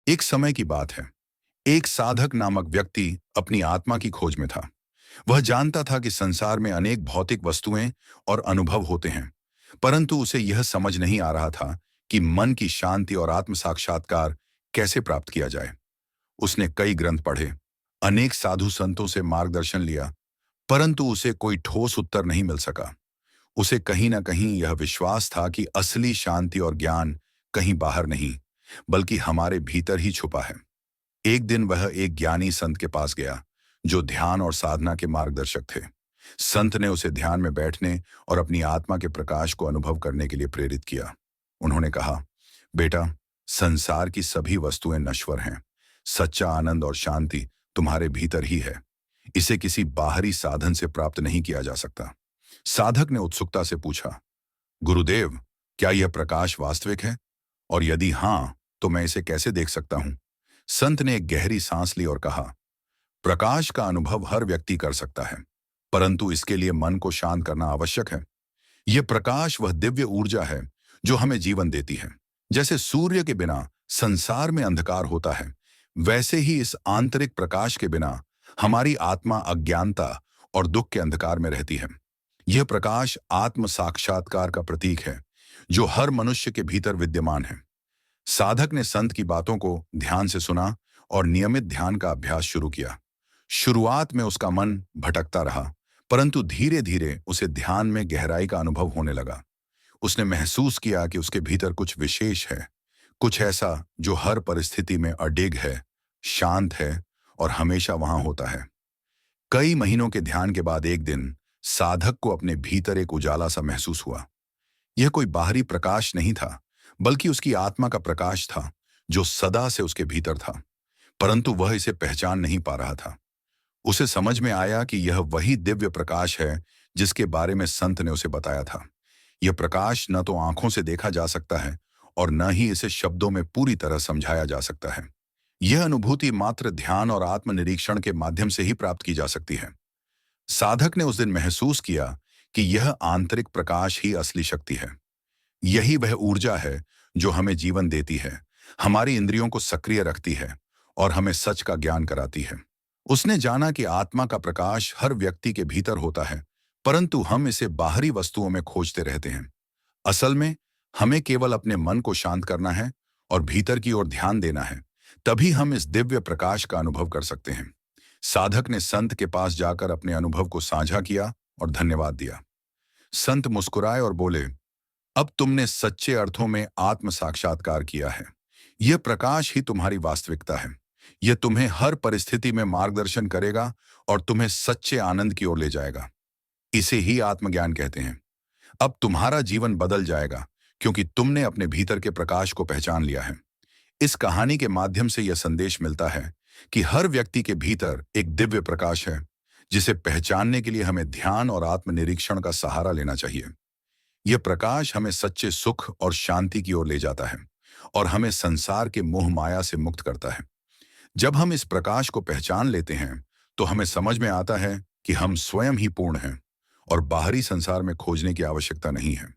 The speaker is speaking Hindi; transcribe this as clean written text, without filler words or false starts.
एक समय की बात है। एक साधक नामक व्यक्ति अपनी आत्मा की खोज में था। वह जानता था कि संसार में अनेक भौतिक वस्तुएं और अनुभव होते हैं, परंतु उसे यह समझ नहीं आ रहा था कि मन की शांति और आत्म साक्षात्कार कैसे प्राप्त किया जाए। उसने कई ग्रंथ पढ़े, अनेक साधु संतों से मार्गदर्शन लिया, परंतु उसे कोई ठोस उत्तर नहीं मिल सका। उसे कहीं ना कहीं यह विश्वास था कि असली शांति और ज्ञान कहीं बाहर नहीं, बल्कि हमारे भीतर ही छुपा है। एक दिन वह एक ज्ञानी संत के पास गया, जो ध्यान और साधना के मार्गदर्शक थे। संत ने उसे ध्यान में बैठने और अपनी आत्मा के प्रकाश को अनुभव करने के लिए प्रेरित किया। उन्होंने कहा, बेटा, संसार की सभी वस्तुएं नश्वर हैं। सच्चा आनंद और शांति तुम्हारे भीतर ही है। इसे किसी बाहरी साधन से प्राप्त नहीं किया जा सकता। साधक ने उत्सुकता से पूछा, गुरुदेव, क्या यह प्रकाश वास्तविक है? और यदि हाँ, तो मैं इसे कैसे देख सकता हूं? संत ने एक गहरी सांस ली और कहा, प्रकाश का अनुभव हर व्यक्ति कर सकता है, परंतु इसके लिए मन को शांत करना आवश्यक है। यह प्रकाश वह दिव्य ऊर्जा है जो हमें जीवन देती है। जैसे सूर्य के बिना संसार में अंधकार होता है, वैसे ही इस आंतरिक प्रकाश के बिना हमारी आत्मा अज्ञानता और दुख के अंधकार में रहती है। यह प्रकाश आत्म साक्षात्कार का प्रतीक है, जो हर मनुष्य के भीतर विद्यमान है। साधक ने संत की बातों को ध्यान से सुना और नियमित ध्यान का अभ्यास शुरू किया। शुरुआत में उसका मन भटकता रहा, परंतु धीरे धीरे उसे ध्यान में गहराई का अनुभव होने लगा। उसने महसूस किया कि उसके भीतर कुछ विशेष है, कुछ ऐसा जो हर परिस्थिति में अडिग है, शांत है और हमेशा वहां होता है। कई महीनों के ध्यान के बाद एक दिन साधक को अपने भीतर एक उजाला सा महसूस हुआ। यह कोई बाहरी प्रकाश नहीं था, बल्कि उसकी आत्मा का प्रकाश था, जो सदा से उसके भीतर था, परंतु वह इसे पहचान नहीं पा रहा था। उसे समझ में आया कि यह वही दिव्य प्रकाश है जिसके बारे में संत ने उसे बताया था। यह प्रकाश न तो आंखों से देखा जा सकता है और न ही इसे शब्दों में पूरी तरह समझाया जा सकता है। यह अनुभूति मात्र ध्यान और आत्मनिरीक्षण के माध्यम से ही प्राप्त की जा सकती है। साधक ने उस दिन महसूस किया कि यह आंतरिक प्रकाश ही असली शक्ति है। यही वह ऊर्जा है जो हमें जीवन देती है, हमारी इंद्रियों को सक्रिय रखती है और हमें सच का ज्ञान कराती है। उसने जाना कि आत्मा का प्रकाश हर व्यक्ति के भीतर होता है, परंतु हम इसे बाहरी वस्तुओं में खोजते रहते हैं। असल में हमें केवल अपने मन को शांत करना है और भीतर की ओर ध्यान देना है, तभी हम इस दिव्य प्रकाश का अनुभव कर सकते हैं। साधक ने संत के पास जाकर अपने अनुभव को साझा किया और धन्यवाद दिया। संत मुस्कुराए और बोले, अब तुमने सच्चे अर्थों में आत्म साक्षात्कार किया है। यह प्रकाश ही तुम्हारी वास्तविकता है। यह तुम्हें हर परिस्थिति में मार्गदर्शन करेगा और तुम्हें सच्चे आनंद की ओर ले जाएगा। इसे ही आत्मज्ञान कहते हैं। अब तुम्हारा जीवन बदल जाएगा, क्योंकि तुमने अपने भीतर के प्रकाश को पहचान लिया है। इस कहानी के माध्यम से यह संदेश मिलता है कि हर व्यक्ति के भीतर एक दिव्य प्रकाश है, जिसे पहचानने के लिए हमें ध्यान और आत्मनिरीक्षण का सहारा लेना चाहिए। यह प्रकाश हमें सच्चे सुख और शांति की ओर ले जाता है और हमें संसार के मोह माया से मुक्त करता है। जब हम इस प्रकाश को पहचान लेते हैं, तो हमें समझ में आता है कि हम स्वयं ही पूर्ण हैं और बाहरी संसार में खोजने की आवश्यकता नहीं है।